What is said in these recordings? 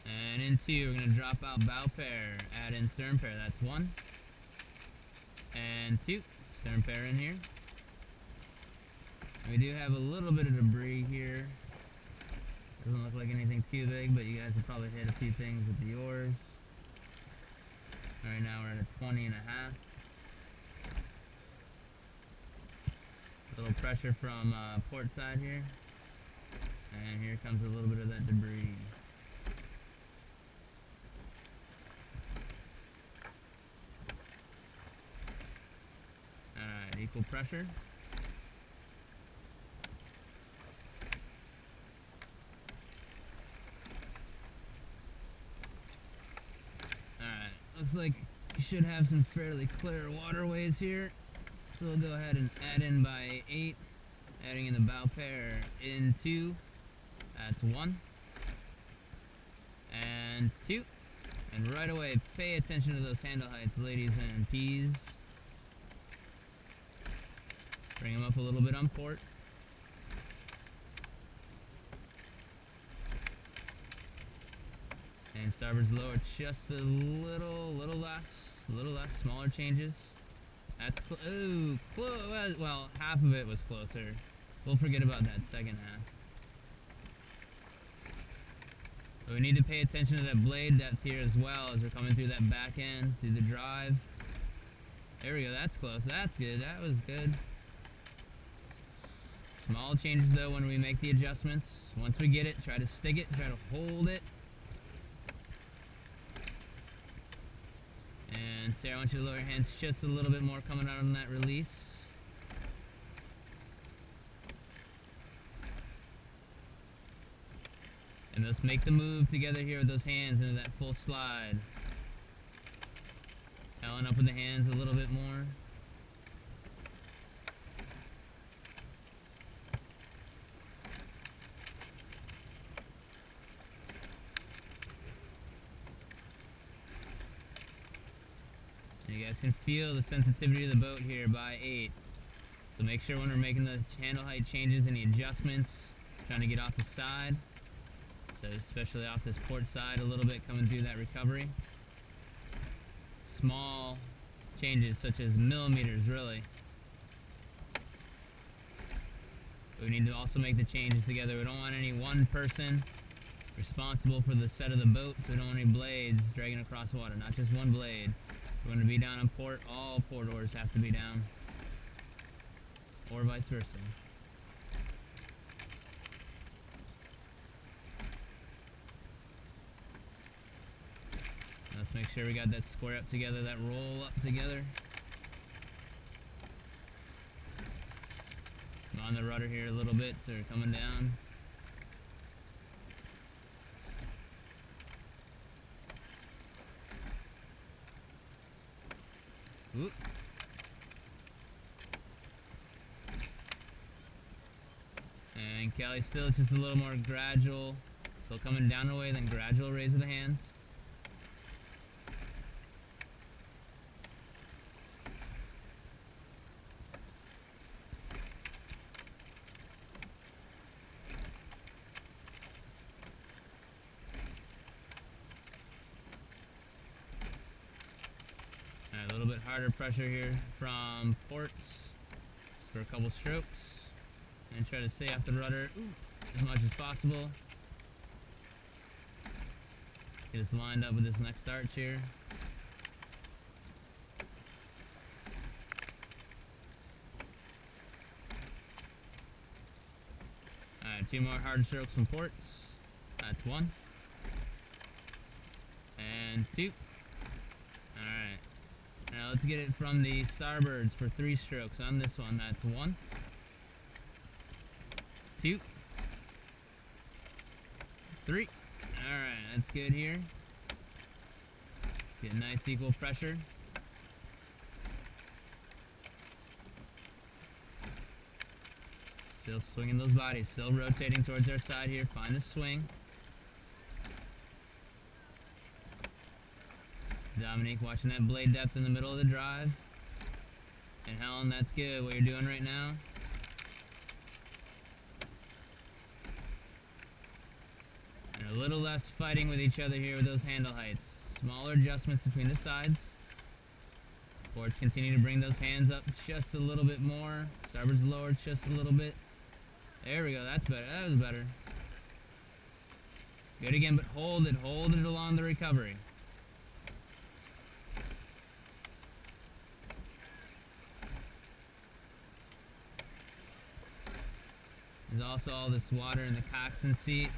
And in 2, we're going to drop out bow pair, add in stern pair. That's 1. And 2, stern pair in here. And we do have a little bit of debris here. Doesn't look like anything too big, but you guys have probably hit a few things with the oars. Right now we're at a 20 and a half. A little pressure from port side here. And here comes a little bit of that debris. Alright, equal pressure. Alright, looks like you should have some fairly clear waterways here. So we'll go ahead and add in by 8. Adding in the bow pair in 2. That's 1. And 2. And right away, pay attention to those handle heights, ladies and peas. Bring them up a little bit on port. And starboard's lower just a little less, smaller changes. That's well, half of it was closer. We'll forget about that second half. But we need to pay attention to that blade depth here as well as we're coming through that back end, through the drive. There we go, that's close. That's good, that was good. Small changes though when we make the adjustments. Once we get it, try to stick it, try to hold it. And Sarah, I want you to lower your hands just a little bit more coming out on that release. And let's make the move together here with those hands into that full slide. Helen up with the hands a little bit more. And you guys can feel the sensitivity of the boat here by 8. So make sure when we're making the handle height changes, any adjustments, trying to get off the side. So especially off this port side a little bit, coming through that recovery. Small changes such as millimeters really. But we need to also make the changes together. We don't want any one person responsible for the set of the boat, so we don't want any blades dragging across water, not just one blade. If we want to be down on port, all port oars have to be down. Or vice versa. Let's make sure we got that square up together, that roll up together. I'm on the rudder here a little bit, so we're coming down. Whoop. And Kelly still just a little more gradual. Still coming down the way, then gradual raise of the hands. A little bit harder pressure here from ports, just for a couple strokes, and try to stay off the rudder as much as possible. Get us lined up with this next arch here. Alright, 2 more hard strokes from ports. That's 1. And 2. Alright. Now let's get it from the starboards for 3 strokes on this one. That's 1, 2, 3. Alright, that's good here. Get nice equal pressure. Still swinging those bodies, still rotating towards our side here. Find the swing. Dominique watching that blade depth in the middle of the drive. And Helen, that's good what you're doing right now. And a little less fighting with each other here with those handle heights. Smaller adjustments between the sides. Ports continue to bring those hands up just a little bit more. Starboard's lowered just a little bit. There we go, that's better. That was better. Good again, but hold it along the recovery. There's also all this water in the coxswain seat.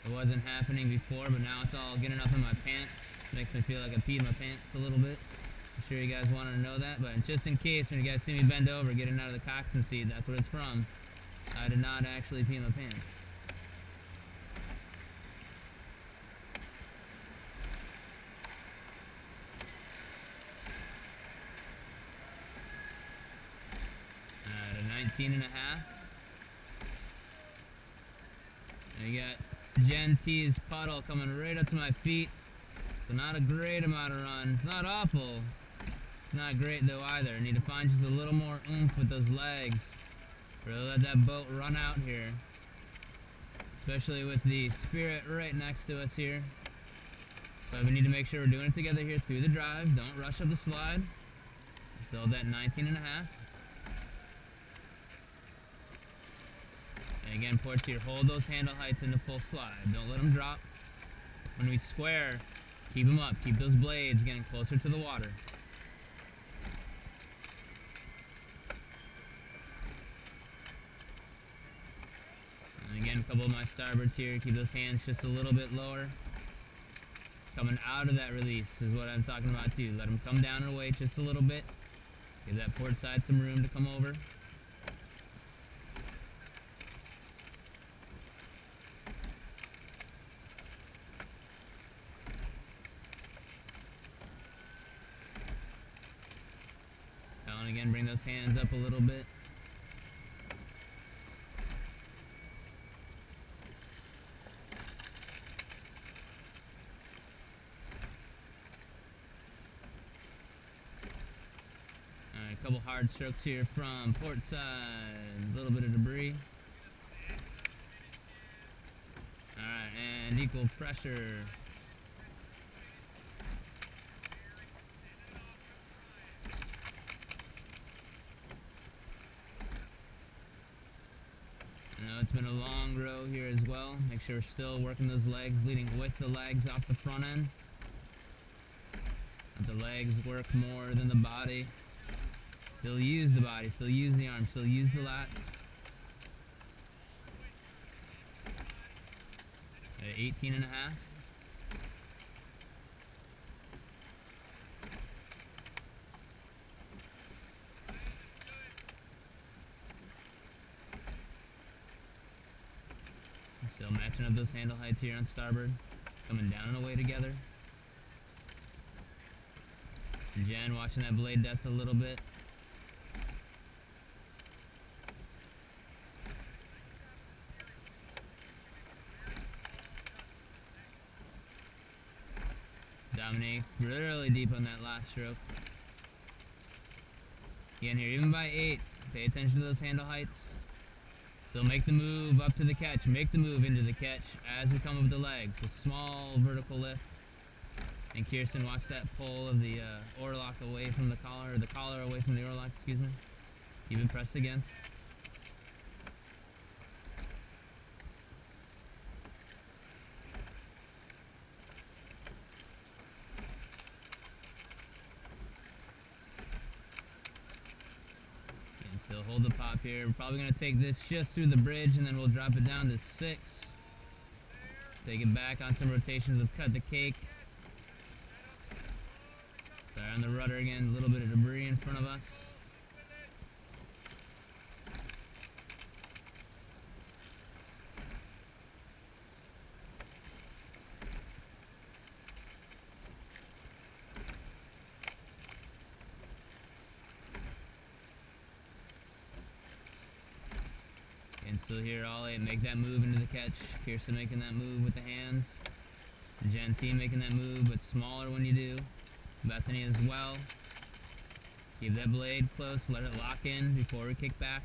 It wasn't happening before, but now it's all getting up in my pants. Makes me feel like I peed my pants a little bit. I'm sure you guys want to know that, but just in case when you guys see me bend over getting out of the coxswain seat, that's what it's from. I did not actually pee my pants. At a 19 and a half. And you got Gen T's puddle coming right up to my feet. So not a great amount of run. It's not awful. It's not great though either. I need to find just a little more oomph with those legs. Really let that boat run out here. Especially with the Spirit right next to us here. But we need to make sure we're doing it together here through the drive. Don't rush up the slide. Still at that 19 and a half. And again, ports here, hold those handle heights into full slide. Don't let them drop. When we square, keep them up. Keep those blades getting closer to the water. And again, a couple of my starboards here. Keep those hands just a little bit lower. Coming out of that release is what I'm talking about too. Let them come down and away just a little bit. Give that port side some room to come over. And again, bring those hands up a little bit. Alright, a couple hard strokes here from port side. A little bit of debris. Alright, and equal pressure. It's been a long row here as well. Make sure we're still working those legs, leading with the legs off the front end. Let the legs work more than the body. Still use the body, still use the arms, still use the lats. At 18 and a half. Still matching up those handle heights here on starboard. Coming down and away together. Jen watching that blade depth a little bit. Dominique really deep on that last stroke. Again here, even by 8, pay attention to those handle heights. So make the move up to the catch, make the move into the catch as we come up the legs. A small vertical lift. And Kirsten, watch that pull of the oarlock away from the collar, or the collar away from the oarlock, excuse me. Keep it pressed against. So hold the pop here. We're probably going to take this just through the bridge and then we'll drop it down to 6. Take it back on some rotations with cut the cake. Sorry, on the rudder again, a little bit of debris in front of us. And still here, all 8, make that move into the catch. Kirsten making that move with the hands. Gen T making that move, but smaller when you do. Bethany as well. Keep that blade close, let it lock in before we kick back.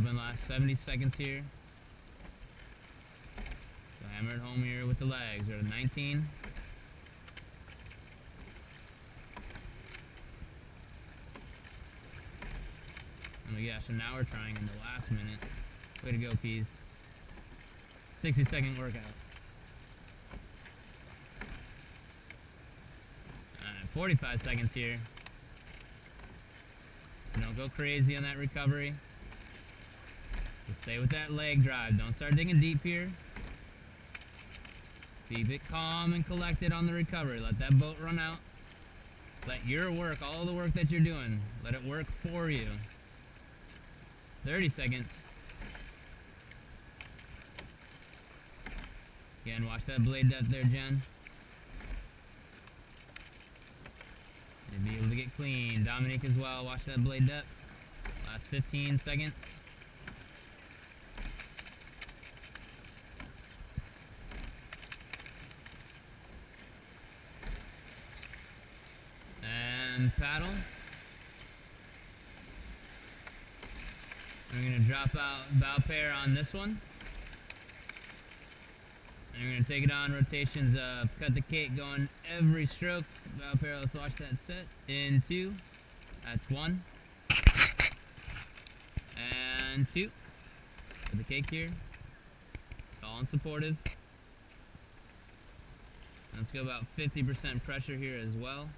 hoping last 70 seconds here. So hammer it home here with the legs. We're at 19. Oh my gosh, and now we're trying in the last minute. Way to go, Peas. 60-second workout. 45 seconds here. Don't go crazy on that recovery. Just stay with that leg drive. Don't start digging deep here. Keep it calm and collected on the recovery. Let that boat run out. Let your work, all the work that you're doing, let it work for you. 30 seconds. Again, watch that blade depth there, Jen. And be able to get clean. Dominique as well, watch that blade depth. Last 15 seconds. And paddle. We're going to drop out bow pair on this one. And we're going to take it on rotations of cut the cake going every stroke. Bow pair, let's watch that set. In 2. That's 1. And 2. Cut the cake here. All and supportive. Let's go about 50% pressure here as well.